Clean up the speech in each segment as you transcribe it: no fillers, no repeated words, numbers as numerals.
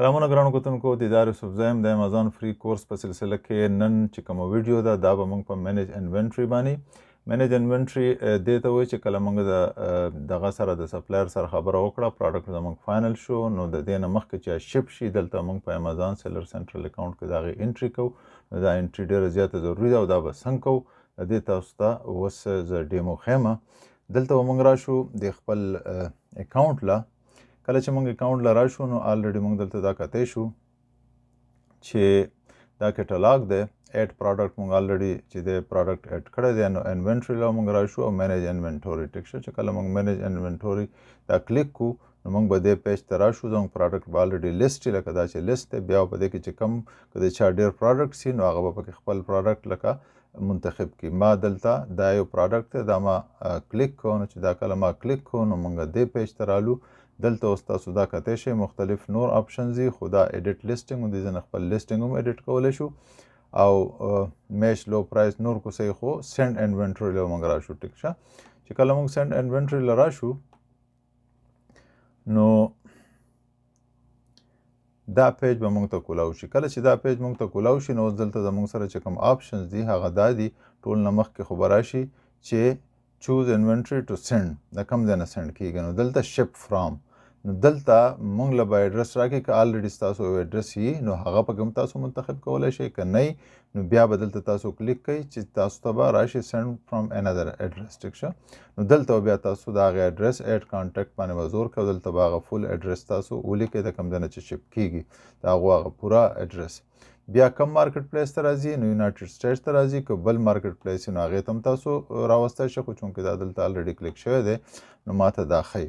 سلامونه ګرانو کتونکو، دیدار یوسف زیم د امازون فری کورس په سلسله کې نن چې کومه ویډیو ده دا به موږ په مینج انوینټري باندې مینج انوینټري دې ته وایي چې کله موږ د دغه سره د سپلایر سره خبره وکړه پروډکټ زموږ فاینل شو نو د دې نه مخکې چې شپ شي دلته موږ په امازون سیلر سنټرل اکاونټ کې د هغې انټري کوو. نو دا انټري ډېره زیاته ضروري ده او دا به څنګه کوو د دې تاسو ته اوس زه ډیمو ښیم. دلته به موږ راشو د خپل اکاونټ له کله چې موږ اکاونټ له راشو نو آلریډي موږ دلته دا کتی شو چې دا کټلاګ دی ایډ پروډکټ موږ آلریډي چې د پروډکټ ایډ کړی دی نو انوینټري له موږ راشو او مینج انوینټوري ټیک شو چې کله موږ مینج انوینټوري دا کلیک کو نو موږ به دې پیج ته راشو زموږ پروډکټ به آلریډي لیست لکه دا چې لیست دی بیا په دې کې چې کم که د چا ډېر پروډکټ سي نو هغه به پکې خپل پروډکټ لکه منتخب کړي. ما دلته دا یو پروډکټ دی دا ما کلیک کوو نو چې دا کله ما کلیک کوو نو موږ دې پیج ته رالو. دلته اوس تاسو دا کتی شئ مختلف نور آپشنز دي خو دا ایډیټ لیسټینګ دې ځنه خپل لیسټینګ هم ایډیټ کولی شو او میش لو پرایس نور کوسئ خو سینډ انوینټري له موږ راشو ټیک شه چې کله موږ سینډ انوینټري له راشو نو دا پیج به موږ ته کولاو شي. کله چې دا پیج موږ ته کولاو شي نو اوس دلته زموږ سره چې کوم آپشنز دي هغه دا دي ټول نه مخکې خو به راشي چې choose inventory to send دا کوم ځای نه سینډ کېږي نو دلته شپ فرام نو دلته موږ له به ایډرس راکړي که آلریډي ستاسو یو ایډرس وي نو هغه پکې هم تاسو منتخب کولی شئ که نه نو بیا به دلته تاسو کلیک کوئ چې تاسو ته به راشي سینډ فرام انادر ایډرس ټیک شه نو دلته بیا تاسو د هغې ایډرس ایډ کانټیکټ باندې به زور کوئ دلته به هغه فول ایډرس تاسو ولیکئ د کوم ځای نه چې شپ کېږي د هغو هغه پوره ایډرس. بیا کم مارکیټ پلیس ته راځي نو یونایټډ سټیټس ته راځي که بل مارکیټ پلیس نو هغې ته هم تاسو راوستی شئ خو چونکې دا دلته آلریډي کلیک شوی دی نو ماته دا ښیي.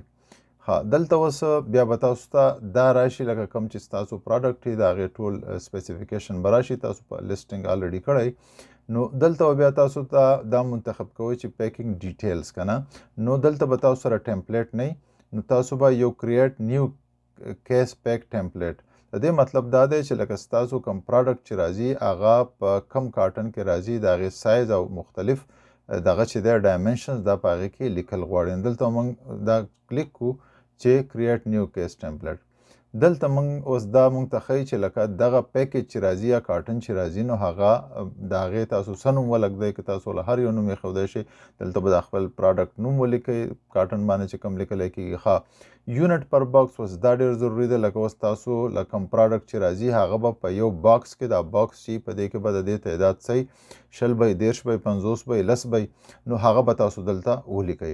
ها دلته اوس بیا به تاسو ته دا راشي لکه کوم چې ستاسو پروډکټ وي د هغې ټول سپیسیفیکیشن به راشي تاسو په لیسټینګ آلریډي کړی نو دلته بیا تاسو ته دا منتخب کوئ چې پیکینګ ډیټیلز که نه نو دلته به تاسو سره ټمپلیټ نه نو تاسو به یو کریټ نیو کیس پیک ټمپلیټ د دې مطلب دا دی چې لکه ستاسو کوم پروډکټ چې راځي هغه په کم کارټن کې راځي د هغې سایز او مختلف دغه چې دی ډایمنشنز دا په هغې کې لیکل غواړي. دلته موږ دا کلیک کړو چې کریټ نیو کیس ټمپلیټ دلته موږ اوس دا موږ ته ښیي چې لکه دغه پیکیج چې راځي یا کارټن چې راځي نو هغه د هغې تاسو څه نوم ولږدئ که تاسو له هر یو نوم ایښودی شئ دلته به د خپل پروډکټ نوم ولیکئ کارټن باندې چې کوم لیکلی کېږي. ښه یونټ پر باکس اوس دا ډېر ضروري ده لکه اوس تاسو له کوم پروډکټ چې راځي هغه به په یو باکس کې دا باکس چې په دې کې به د دې تعداد څه 20 بی 30 بی 50 بی 10 بی نو هغه به تاسو دلته ولیکئ.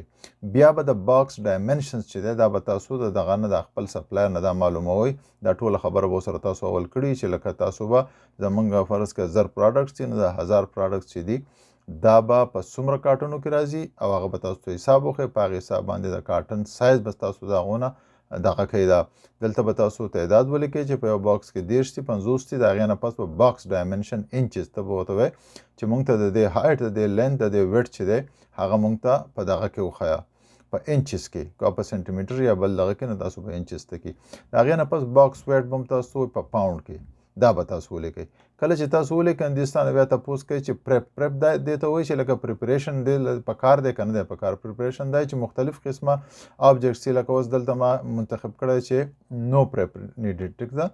بیا به د باکس ډایمنشنز چې دی دا به تاسو د دغه نه د خپل سپلایر نه دا معلوموئ دا ټوله خبره به سره تاسو اول کړي چې لکه تاسو به زمونږ فرض که 1000 پروډکټس دي نو د 1000 پروډکټس چې دي دا به په څومره کارټنو کې راځي او هغه به تاسو ته حساب وښیي په هغې حساب باندې د کارټن سایز به تاسو د هغو نه دغه کوي دا دلته به تاسو تعداد ولیکئ چې په یو باکس کې 30 دي 50 دي د هغې نه پس به باکس ډایمنشن انچز ته به ورته وایي چې موږ ته د دې هایټ د دې لینت د دې ویډ چې دی هغه موږ ته په دغه کې وښیه په انچز کې که په سنټیمیټر یا بل دغه کې نه تاسو په انچز ته کې د هغې نه پس باکس ویډ به هم تاسو په پاونډ کې دا به تاسو ولیکئ. کله چې تاسو ولیکئ هندوستان بیا تپوس کوي چې پریپ دا دې ته وایي چې لکه پریپریشن دی په کار دی که نه دی په کار پریپریشن دی چې مختلف قسمه آبجکټس دي لکه اوس دلته ما منتخب کړی چې نو پریپ نیډډ ټیک ده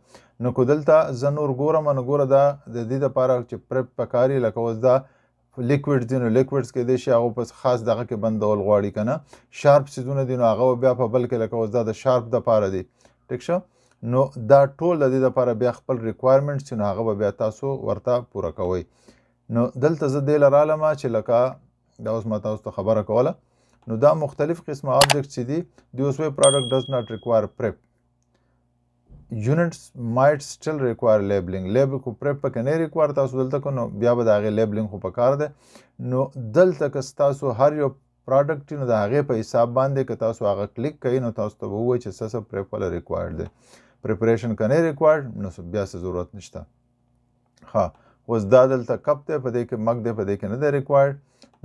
نو که دلته زه نور ګورم نو ګوره دا د دې دپاره چې پریپ په کار وي لکه اوس دا لیکویډ دي نو لیکویډس کیدای شي هغه په خاص دغه کې بندول غواړي که نه شارپ څیزونه دي نو هغه بیا په بل کې لکه اوس دا د شارپ دپاره دی ټیک شه نو دا ټول د دې دپاره بیا خپل ریکوایرمنټس چې نو هغه به بیا تاسو ورته پوره کوئ. نو دلته زه دې له رالمه چې لکه دا اوس ما تاسو ته خبره کوله نو دا مختلف قسمه آبجکټس چې دي this way product does not require prep units might still require labeling لیبل خو پریپ پکې نه ریکوایر تاسو دلته کو نو بیا به د هغې لیبلینګ خو پکار دی نو دلته که ستاسو هر یو پروډکټ نو د هغې په حساب باندې که تاسو هغه کلیک کوئ نو تاسو ته به ووایي چې څه پریپ والا ریکوایر دی پریپریشن که نه ریکوایر نو بیا څه ضرورت نشته. ښه اوس دا دلته کپ دی په دې کې مګ دی په دې کې نه دی ریکوایر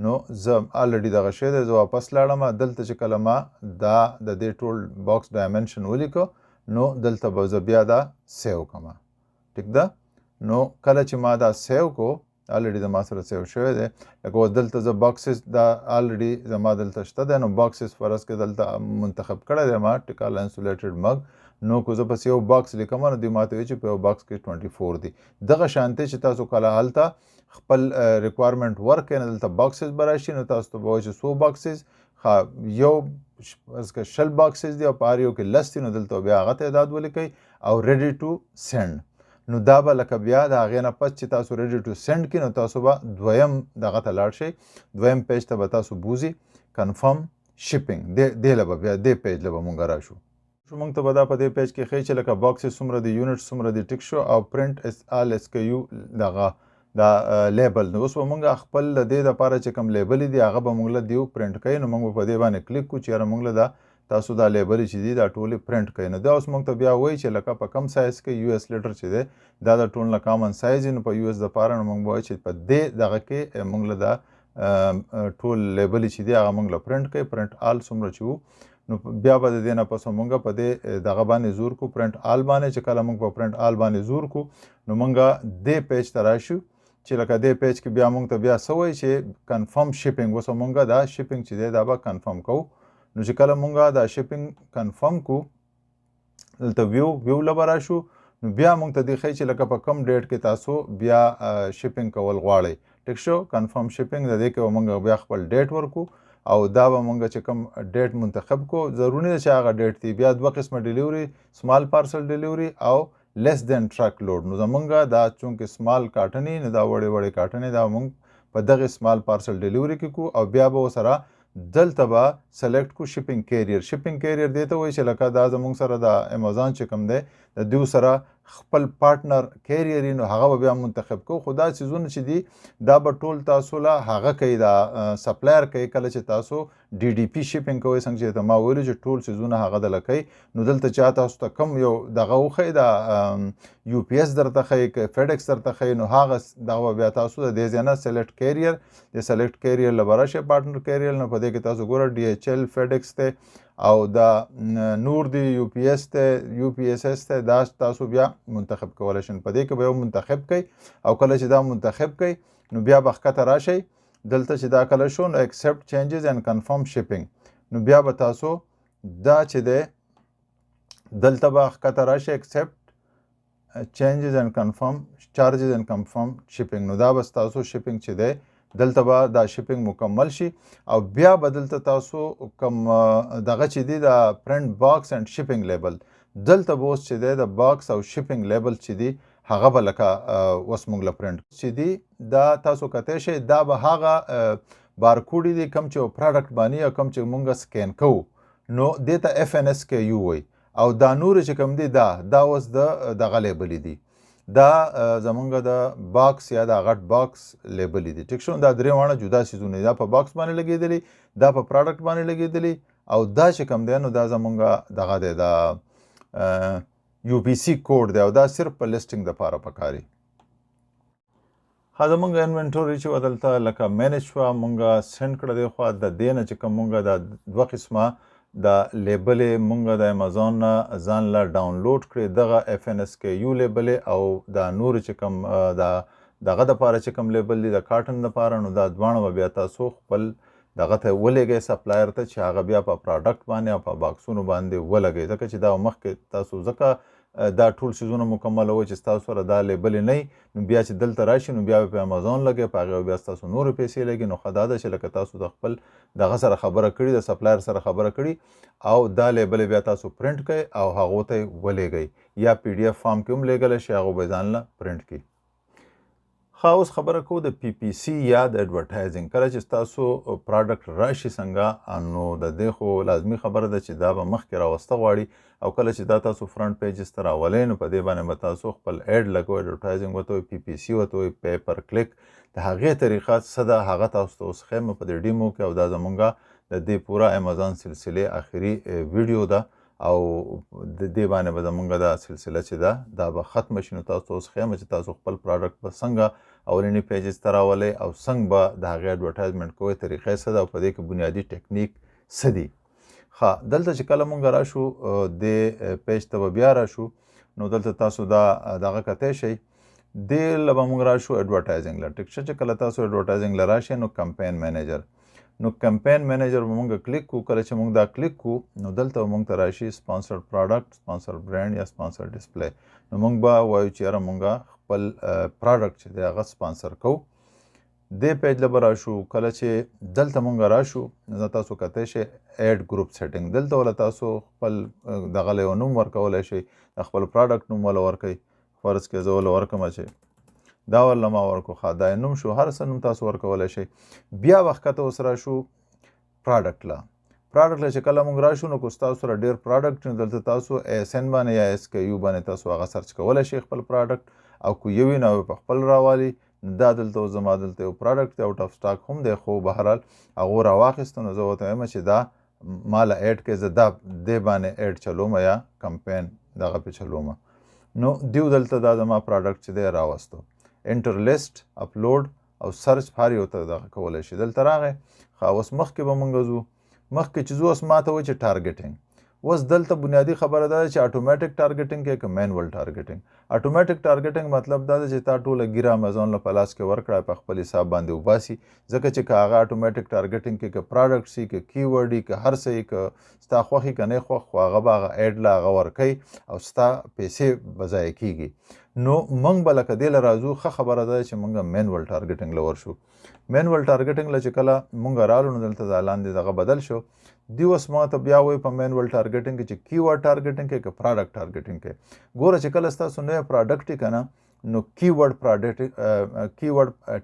نو زه آلریډي دغه شی دی زه واپس لاړم دلته چې کله ما دا د دې ټول باکس ډایمنشن ولیکو نو دلته به زه بیا دا سیو کوم ټیک ده نو کله چې ما دا سیو کو الریډي د ما سره سیو شوی دی لکه اوس دلته زه باکسز دا الریډي زما دلته شته دی نو باکسز فرض کې دلته منتخب کړی دی ما ټیکال انسولیټډ مګ نو که زه پس یو باکس لیکم نو دوی ماته وایي چې په یو باکس کې 24 دي دغه شانتې چې تاسو کله هلته خپل ریکوایرمنټ ورکړئ نو دلته باکسز به راشي نو تاسو ته به وایي چې څو باکسز یو فرض که 10 باکسز دي او په هر یو کې 10 دي نو دلته بیا هغه تعداد ولیکئ او ریډي ټو سینډ نو دا به لکه بیا د هغې نه پس چې تاسو ریډي ټو سینډ کړئ نو تاسو به دویم دغه ته لاړ شئ دویم پیج ته به تاسو بوځئ کنفرم شپینګ دې له به بیا دې پیج له به مونږ راشو موږ ته به دا په دې پیج کې ښیي چې لکه باکسز څومره دي یونټ څومره دي ټیک شو او پرنټ آل اس کے یو دغه دا لیبل نو اوس به موږ خپل د دې دپاره چې کوم لیبل دي هغه به موږ له دیو پرنټ کوي نو موږ به په دې باندې کلیک کړو چې یاره موږ له دا تاسو دا لیبل چې دي دا ټولې پرنټ کوي نو دا اوس موږ ته بیا وایي چې لکه په کم سایز کې یو اس لیټر چې دی دا د ټول نه کامن سایز نو په یو اس دپاره نو موږ به وایي چې په دې دغه کې موږ له دا ټول لیبل چې دي هغه موږ له پرنټ کوي پرنټ آل څومره چې وو نو بیا به د دې نه پس مونږ په دې دغه باندې زور کو پرنټ آل باندې چې کله مونږ په پرنټ آل باندې زور کو نو مونږ دې پیج ته راشو چې لکه دې پیج کې بیا مونږ ته بیا څه وایي چې کنفرم شپینګ اوس مونږ دا شپینګ چې دی دا به کنفرم کوو نو چې کله مونږ دا شپینګ کنفرم کو دلته ویو له به راشو نو بیا مونږ ته دې ښیي چې لکه په کم ډیټ کې تاسو بیا شپینګ کول غواړئ ټیک شو کنفرم شپینګ د دې کې به مونږ بیا خپل ډیټ ورکو او دا به مونږ چې کوم ډیټ منتخب کو ضروري ده چې هغه ډیټ دی بیا دوه قسمه ډیلیوري سمال پارسل ډیلیوري او لیس دین ټرک لوډ نو زمونږ دا چونکې سمال کاټنی نه دا وړې وړې کاټنی دا مونږ په دغه سمال پارسل ډیلیوري کې کو او بیا به سره دلته به سلیکټ کو شپینګ کیریئر شپینګ کیریئر دی ته وایي چې لکه دا زمونږ سره د امیزان چې کوم دی د دوی سره خپل پارټنر کیریئر نو هغه به بیا منتخب کو خو دا څیزونه چې دي دا به ټول تاسو له هغه کوي دا سپلایر کوي کله چې تاسو ډي ډي پي شپینګ کوئ څنګه چې ما ویلو چې ټول څیزونه هغه دله کوي نو دلته چا تاسو ته کم یو دغه وښیي دا یو پی ایس درته ښیي که فیډکس درته ښیي نو هغه دغه بیا تاسو د دې ځای نه سلیکټ کیریئر د سلیکټ کیریئر له به راشئ پارټنر کیریئر نه په دې کې تاسو ګوره ډي ایچ ایل فیډکس دی او دا نور دی یو پی ایس ته یو پی ایس ایس ته دا تاسو بیا منتخب کولی شئ په دې کې به یو منتخب کوئ او کله چې دا منتخب کوئ نو بیا به ښکته راشئ دلته چې دا کله شو نو اکسپټ چینجز اینډ کنفرم شپینګ نو بیا به تاسو دا چې دی دلته به ښکته راشئ اکسپټ چینجز اینډ کنفرم چارجز اینډ کنفرم شپینګ نو دا به ستاسو شپینګ چې دی دلته به دا شپینګ مکمل شي او بیا به دلته تاسو کوم دغه چې دی دا پرنټ باکس اینډ شپینګ لیبل دلته به اوس چې دی د باکس او شپینګ لیبل چې دی هغه به لکه اوس موږ له پرنټ چې دی دا تاسو کتی شئ دا به هغه بارکوډ دي کوم چې پروډکټ باندې یا کوم چې موږ سکین کوو نو دې ته اف ان اس کې یو وایي او دا نور چې کوم دی دا اوس دغه لیبل دي دا زمونږ د باکس یا د غټ باکس لیبل دي ټیک شو دا درې واړه جدا سیزونه دي دا په باکس باندې لګېدلي دا په پروډکټ باندې لګېدلي او دا چې کوم دی نو دا زمونږ دغه دی دا یو پی سی کوډ دی او دا صرف په لیسټینګ دپاره پکاري ها زمونږ انوینټوري چې وه دلته لکه مینج شوه مونږ سینډ کړه دی خوا د دې نه چې کوم مونږ دا دوه قسمه دا لیبلې مونږ د امیزان نه ځان له ډاونلوډ کړې دغه اف ان اس کې یو لیبلې او دا نور چې کوم دغه دپاره چې کوم لیبل دي د کاټن دپاره نو دا دواړه به بیا تاسو خپل دغه ته ولېږئ سپلایر ته چې هغه بیا په پروډکټ باندې او په باکسونو باندې ولګئ ځکه چې دا مخکې تاسو ځکه دا ټول څیزونه مکمل وي چې ستاسو سره دا لیبل نه نو بیا چې دلته راشي نو بیا په امیزان لګئ په هغې بیا ستاسو نورې پیسې لګي نو ښه دا ده چې لکه تاسو د خپل دغه سره خبره کړي د سپلایر سره خبره کړي او دا لیبل بیا تاسو پرنټ کړئ او هغو ته یې ولېږئ یا پی ډي ایف فارم کې هم لیږلی شي هغو به یې ځان له پرنټ کړي ښه اوس خبره کوو د پی پی سی یا د اډورټایزنګ کله چې ستاسو پروډکټ راشي څنګه نو د دې خو لازمي خبره ده چې دا به مخکې راوسته غواړي او کله چې دا تاسو فرنټ پیجز ته راولئ نو په دې باندې به تاسو خپل ایډ لګوئ اډورټایزنګ ورته وایي پی پی سی ورته وایي پی پر کلیک د هغې طریقه څه ده هغه تاسو ته اوس ښیم په دې ډیمو کې او دا زمونږ د دې پوره امیزان سلسلې آخري ویډیو ده او د دې باندې به زمونږ دا سلسله چې ده دا به ختمه شي نو تاسو ته اوس ښیم چې تاسو خپل پروډکټ به څنګه اولنی پیجز ته راولئ او څنګه به د هغې اډورټایزمنټ کوئ طریقې څه ده او په دې کې بنیادي ټیکنیک څه دي ښه دلته چې کله مونږ راشو دې پیج ته به بیا راشو نو دلته تاسو دا دغه کتی شئ دې له به موږ راشو اډورټایزنګ له. ټیک شه چې کله تاسو اډورټایزنګ له راشئ نو کمپین مینیجر، نو کمپین مینیجر به موږ کلیک کوو. کله چې موږ دا کلیک کوو نو دلته به موږ ته راشي سپانسرډ پروډکټ، سپانسر برانډ یا سپانسر ډسپلی. نو موږ به وایو چې یاره موږ خپل پروډکټ چې دی هغه سپانسر کوو. دې پیج له به راشو. کله چې دلته مونږ راشو نو تاسو کتلی شئ ایډ ګروپ سیټینګ، دلته وله تاسو خپل دغه له یو نوم ورکولی شئ، د خپل پروډکټ نوم وله ورکئ. فرض کې زه وله ورکمه چې دا ورله ما ورکو، ښه دا نوم شو، هر څه نوم تاسو ورکولی شئ. بیا به ښکته اوس راشو پروډکټ له. پروډکټ له چې کله مونږ راشو نو که ستاسو سره ډېر پروډکټ نو دلته تاسو ASN باندې یا SKU باندې تاسو هغه سرچ کولی شئ خپل پروډکټ، او که یو وي نو په خپل راوالي. دا دلته زما دلته یو پروډکټ دی، آوټ اف سټاک هم دی، خو بهرحال هغه راواخیسته نو زه ورته وایم چې دا ماله ایډ کې زه دا دې باندې ایډ چلوم یا کمپین دغه پې چلوم. نو دیو دلته دا زما پروډکټ چې دی راوستو. انټر لیسټ، اپلوډ او سرچ هر یو ته دغه کولی شي. دلته راغی. ښه اوس مخکې به مونږ ځو. مخکې چې ځو اوس ما ته وایي چې ټارګټینګ. اوس دلته بنیادي خبره دا ده چې اټومیټک ټارګټینګ کې که مینول ټارګټینګ. اټومیټک ټارګټینګ مطلب دا ده چې تا ټوله ګیره امیزون له په لاس کې ورکړه، په خپل حساب باندې وباسي. ځکه چې که هغه اټومیټک ټارګټینګ کې که پروډکټ سي، که کیورډ وي، که هر څه وي، که ستا خوښ وي که نه خوښ، خو هغه به هغه ایډ له هغه ورکوي او ستا پیسې به ضایع کېږي. نو موږ به لکه دې له راځو، ښه خبره ده چې موږ مینول ټارګټینګ له ورشو. مینول ټارګټینګ له چې کله موږ رالو نو دلته دا لاندې دغه بدل شو. دی اوس ما ته بیا وایي په مینول ټارګټینګ کې چې کیورډ ټارګټینګ کې که پروډکټ ټارګټینګ کې. ګوره چې کله ستاسو نوی پروډکټ وي که نه نو کیورډ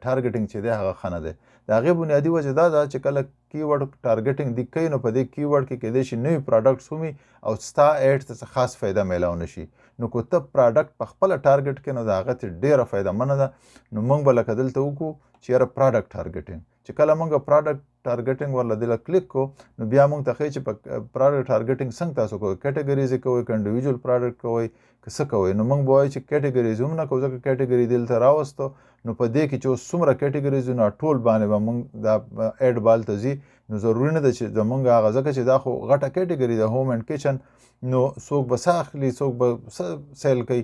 ټارګټینګ چې دی هغه ښه نه دی. د هغې بنیادي وجه دا ده چې کله کیورډ ټارګټینګ دې کوي نو په دې کیورډ کې کیدای شي نوي پروډکټس ومي او ستا ایډ ته څه خاص فایده میلاو نه شي. نو که ته پروډکټ په خپله ټارګټ کړې نو د هغه ته ډېره فایدهمنه ده. نو موږ به لکه دلته وکړو چې یاره پروډکټ ټارګټینګ. چې کله موږ پروډکټ ټارګټینګ ورله دله کلیک کو نو بیا موږ ته ښایي چې په پروډکټ ټارګټینګ څنګه تاسو کوئ، کیټګریز یې کوئ که انډیویژول پروډکټ کوئ که څه کوئ. نو موږ به وایو چې کیټګریز هم نه کوو، ځکه کیټګري دلته راوستو. نو په دې کې چې اوس څومره کیټګریز نو ټول باندې به موږ دا ایډ بالته ځي. نو ضروري نه ده چې زمونږ هغه، ځکه چې دا خو غټه کیټګري ده، هوم اینډ کچن، نو څوک به څه اخلي، څوک به څه سیل کوي.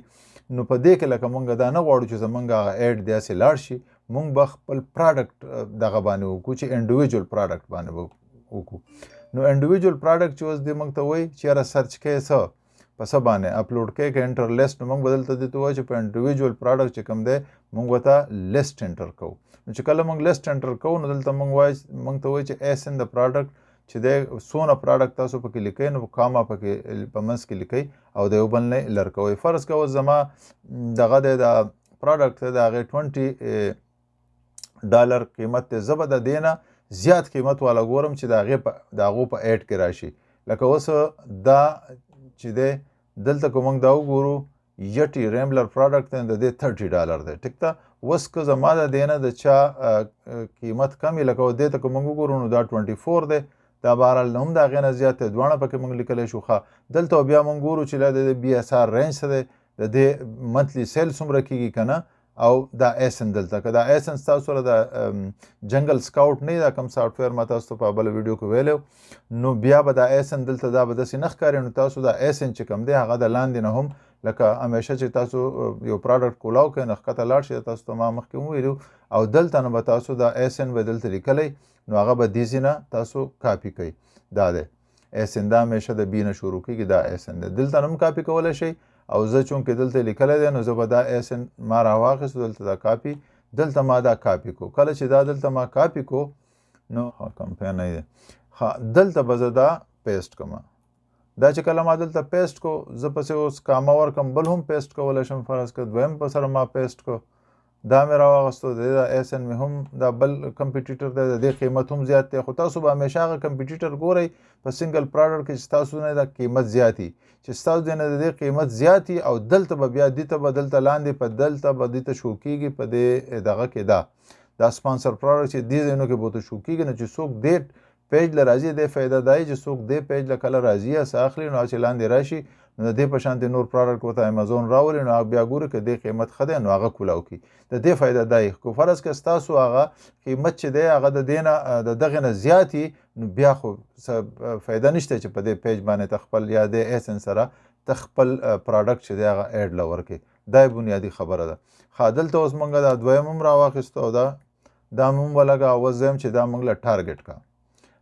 نو په دې کې لکه موږ دا نه غواړو چې زمونږ هغه ایډ داسې لاړ شي. موږ به خپل پروډکټ دغه باندې وکړو چې انډیویژول پروډکټ باندې وکړو. نو انډیویژول پروډکټ چې اوس دې موږ ته وایي چې یاره سرچ کوې څه په څه باندې، اپلوډ کوې که انټر لیسټ. نو موږ به دلته دې ته وایو چې په انډیویژول پروډکټ چې کوم دی موږ ورته لیسټ انټر کوو. نو چې کله موږ لیسټ انټر کوو نو دلته موږ ته وایي چې ASN د پروډکټ چې دی څونه پروډکټ تاسو پکې لیکئ نو کاما پکې په منځ کې لیکئ او د یو بل نه لر کوئ. فرض کوه زما دغه دی د پروډکټ د هغې $20 قیمت دی، زه به د دې نه زیات قیمت والا ګورم چې د هغو په ایډ کې راشي. لکه اوس دا چې دی دلته که موږ دا وګورو یټي ریمبلر پروډکټ دی د دې $30 دی. ټیک ده. اوس که زما د دې نه د چا قیمت کم وي، لکه دې ته که موږ وګورو نو دا 24 دی، دا بهرحال هم د هغې نه زیات دی، دواړه پکې موږ لیکلی شو. ښه دلته بیا موږ ګورو چې د BSR رینج څه دی، د دې منتلي سیل څومره کېږي که نه، او دا ASN دلته که دا ASN ستاسو سره د جنګل سکاوټ نه وي، دا کوم سافټویر ما تاسو ته په بله ویډیو کې ویلی نو بیا به دا ASN دلته دا به داسې نه ښکاري. نو تاسو دا ASN چې کوم دی هغه د لاندې نه هم لکه همیشه چې تاسو یو پروډکټ کولاو کوئ نو ښکته لاړ شي، تاسو ته ما مخکې وویلو، او دلته نه به تاسو دا ASN به دلته لیکلی نو هغه به دې ځای نه تاسو کاپي کوئ. دا دی ASN، دا همیشه د B نه شروع کېږي، دا ASN دی. دلته نه هم کاپي کولی شئ، او زه چونکې دلته لیکلی دی نو زه به دا ASN ما راواخیستو، دلته دا کاپي، دلته ما دا کاپي کو. کله چې دا دلته ما کاپي کو نو کمپین نه دی، دلته به زه دا پیسټ کوم. دا چې کله ما دلته پیسټ کو زه پسې اوس کامه ورکم، بل هم پیسټ کولی شم. فرض که دویم په سره ما پیسټ کو، دا مې راواغستو، د دا ASN مې هم دا بل کمپیټیټر دی، د دې قیمت هم زیات دی. خو تاسو به همیشه هغه کمپیټیټر ګورئ په سنګل پروډکټ کې چې ستاسو نه د قیمت زیات وي، چې ستاسو نه د دې قیمت زیات وي، او دلته به بیا دې ته به دلته لاندې په دلته به دې ته شو کېږي په دې دغه کې دا سپانسر پروډکټ چې دې ځایونو کې به ورته شو کېږي. نو چې څوک دې پیج له راځي دې فایده دا وي چې څوک دې پیج له کله راځي یا څه اخلي نو چې لاندې راشي نو د دې په شانتې نور پروډکټ ورته امیزون راولي نو بیا ګوري که دې قیمت ښه دی نو هغه کولاو کړي. د دې فایده دا وي. که فرض که ستاسو هغه قیمت چې دی هغه د دې نه د دغې نه زیات وي نو بیا خو څه فایده نشته چې په دې پیج باندې ته خپل یا د ASN سره ته خپل پروډکټ چې دی هغه ایډ له ورکړې. دا بنیادي خبره ده. ښه دلته اوس موږ دا دویم هم راواخیستو او دا هم ولګه او اوس زم چې دا موږ له ټارګټ کا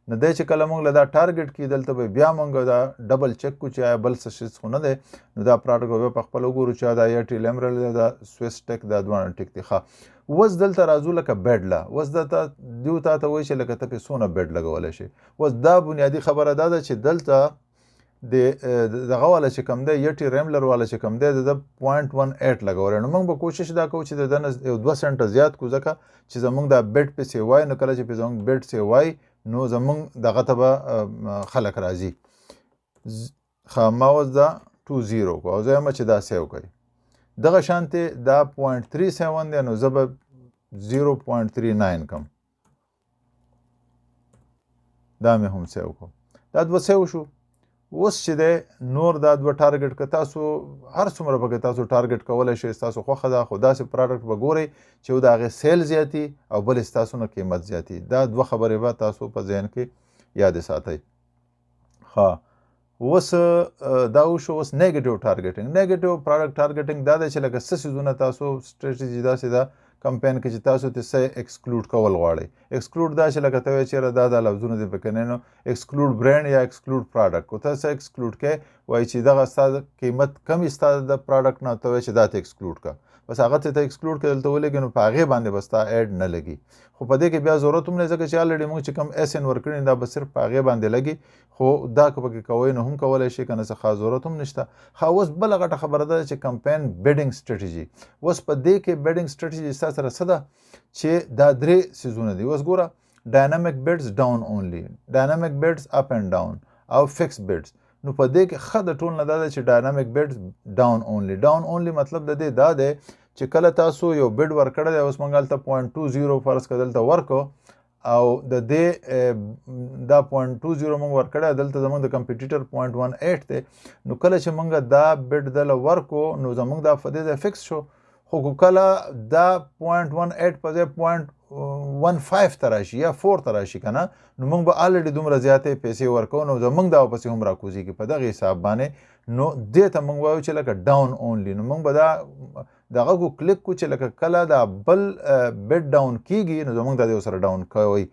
نو دی چې کله موږ له دا ټارګټ کې دلته به بیا موږ دا ډبل چک کو چې آیا بل څه شی خو نه دی نو دا پراډکټ به په خپل وګورو چې دا ایرټیل ایمرالډ دی دا سویس ټیک دا دواړه ټیک دي. ښه اوس دلته راځو لکه بیډ له اوس دلته دیو تا ته وایي چې لکه ته پې څونه بیډ لګولی شي. اوس دا بنیادي خبره دا ده چې دلته د دغه والا چې کوم دی ایرټیل ایمرالډ والا چې کوم دی د 0.18 لګولی نو موږ به کوشش دا کوو چې د ده نه یو 2 سنټه زیات کړو ځکه چې زموږ دا بیډ پسې وای نو کله چې پې زموږ بیډ سې وای نو زمونږ دغه ته به خلک راځي. ښه ما اوس دا 20 کو او زه یم چې دا سیو کوي دغه شانتې دا 0.37 دی نو زه به 0.39 کم دا مې هم سیو کو دا دوه سیو شو. اوس چې دی نور دا دوه ټارګټ که تاسو هر څومره پکې تاسو ټارګټ کولی شئ ستاسو خوښه ده خو داسې پراډکټ به ګورئ چې د هغې سیل زیاتي او بلې ستاسو نه قیمت زیاتي. دا دوه خبرې به تاسو په ذهن کې یادې ساتئ. ښه اوس دا وشو. اوس نیګیټیو ټارګټینګ نیګیټیو پراډکټ ټارګټینګ دا دی چې لکه څه څیزونه تاسو سټریټجي داسې ده کمپین کې چې تاسو ته څه ایکسکلوډ کول غواړئ. ایکسکلوډ دا چې لکه ته وایې چېرې دا لفظونه دې پکې نه نو ایکسکلوډ برانډ یا ایکسکلوډ پراډکټ کو ته څه ایکسکلوډ کې وایي چې دغه ستا قیمت کم وي ستا د پراډکټ نه ته وایې چې دا ته ایکسکلوډ کا بس هغه ته ایکسکلوډ کې دلته ولګي نو په هغې باندې به ستا ایډ نه لګي. خو په دې کې بیا ضرورت هم نه ځکه چې الریډي موږ چې کوم ایس ان ورکړي دا به صرف په هغې باندې لګي خو دا که پکې کوئ نو هم کولی شي که نه څه خاص ضرورت هم نشته. ښه اوس بله غټه خبره ده چې کمپین بیډینګ سټریټجي. اوس په دې کې بیډینګ سټریټجي ستا سره څه ده چې دا 3 څیزونه دي. اوس ګوره ډاینامیک بیډز ډاون اونلی ډاینامیک بیډز اپ اینډ ډاون او فکس بیډز. نو په دې کې ښه د ټول نه دا ده چې ډاینامیک بیډز ډاون اونلی مطلب د دې دا دی چې کله تاسو یو بیډ ورکړی دی اوس موږ هلته 0.20 فرض که دلته ورکو او د دې دا 0.20 موږ ورکړی دلته زموږ د کمپیټیټر 0.18 دی نو کله چې موږ دا بیډ دله ورکو نو زموږ دا په دې ځای فکس شو. خو کله دا 0.18 په ځای 0.15 ته راشي یا 4 ته راشي که نه نو موږ به الریډي دومره زیاتې پیسې ورکوو نو زموږ دا ورپسې هم راکوزېږي په دغه حساب باندې نو دې ته موږ وایو چې لکه ډاون اونلی. نو موږ به دا دغه کو کلیک کو چې لکه کله دا بل بیډ ډاون کیږي نو زموږ دا دی سره ډاون کوئ.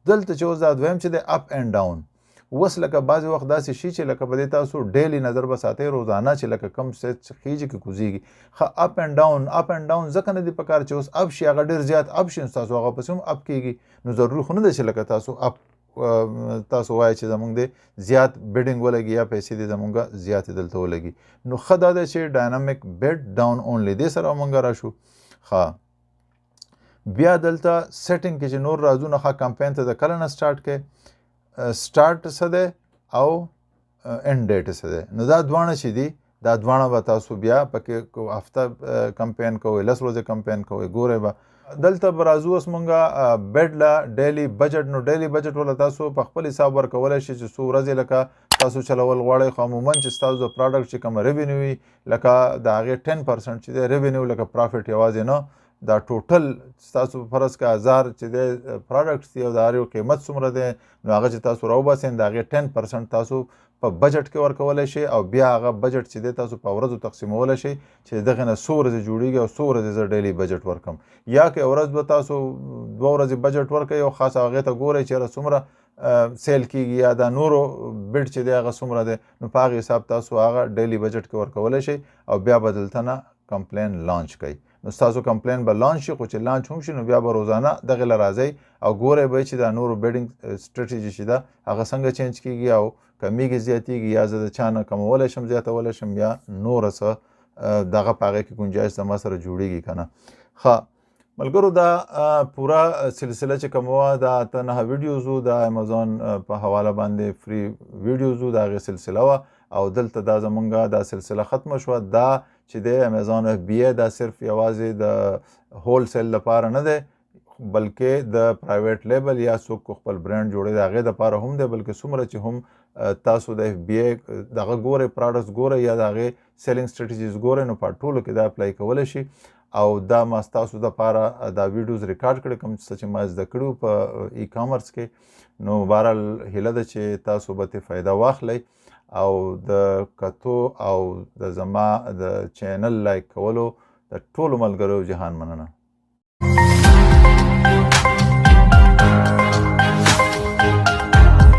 دلته چې اوس دا دویم چې دی اپ اینډ ډاون. اوس لکه بعضې وخت داسې شي چې لکه په دې تاسو ډیلی نظر به ساتئ روزانه چې لکه کم څه خیږي که کوزېږي. ښه اپ اینډ ډاون ځکه نه دي پکار چې اوس اپ شي هغه ډېر زیات اپ شي تاسو هغه پسې هم اپ کیږي نو ضروري خو نه دی چې لکه تاسو اپ تاسو وایي چې زموږ دی زیات بیډینګ ولګي یا پیسې دې زموږ زیاتې دلته ولګي. نو ښه دا دی چې ډاینامیک بیډ ډاون اونلی دې سره موږ راشو. ښه بیا دلته سیټینګ کې چې نور راځو نه ښه کمپین ته د کله نه سټارټ کې سټارټ څه دی او اینډ ډیټ څه دی. نو دا دواړه چې دي دا دواړه به تاسو بیا پکې هفته کمپین کوئ 10 ورځې کمپین کوئ ګورئ به دلته به راځو اوس مونږ بیډ له ډیلی بجټ. نو ډیلی بجټ وله تاسو په خپل حساب ورکولی شئ چې څو ورځې لکه تاسو چلول غواړئ خو عموما چې ستاسو د پراډکټ چې کومه ریونیو وي لکه د هغې 10% چې دی ریونیو لکه پرافټ یوازې نه دا ټوټل ستاسو فرض که 1000 چې دی پراډکټس دي او د هر یو قیمت څومره دی نو هغه چې تاسو راوباسئ د هغې 10% تاسو په بجټ کې ورکولی شئ او بیا هغه بجټ چې دی تاسو په ورځو تقسیمولی شئ چې دغې نه څو ورځې جوړېږي او څو ورځې زه ډیلی بجټ ورکړم. یا که ورځ به تاسو 2 ورځې بجټ ورکوئ او خاص هغې ته ګورئ چېرې څومره سیل کېږي یا دا نورو بیډ چې دی هغه څومره دی نو په هغې حساب تاسو هغه ډیلی بجټ کې ورکولی شئ او بیا به دلته نه کمپلین لانچ کوئ. نو ستاسو کمپلین به لانچ شي خو چې لانچ هم شي نو بیا به روزانه دغې له راځئ او ګورئ به چې دا نورو بیډینګ سټریټجي چې ده هغه څنګه چینج کېږي او کمیږي زیاتېږي یا زه د چا نه کمولی شم زیاتولی شم یا نوره څه دغه په هغې کې ګنجایش زما سره جوړېږي که نه. ښه ملګرو دا پوره سلسله چې کومه وه دا 8 ویډیوز وو د امیزون په حواله باندې فری ویډیوز وو د هغې سلسله وه او دلته دا زمونږ دا سلسله ختمه شوه. دا چې دی امیزون اف بی ای دا صرف یوازې د هول سیل لپاره نه دی بلکې د پرایویټ لیبل یا څوک خپل برانډ جوړوي د هغې دپاره هم دی بلکې څومره چې هم تاسو د اف بی ای دغه ګورئ پراډکټس ګورئ یا د هغې سیلینګ سټریټجیز ګورئ نو په ټولو کې دا اپلای کولی شي او دا ما ستاسو دپاره دا ویډیوز ریکارډ کړي کوم څه چې ما زده کړي په ای کامرس کې. نو بهرحال هیله ده چې تاسو به ترې فایده واخلئ او د کتو او د زما د چینل لایک کولو د ټولو ملګرو جهان مننه.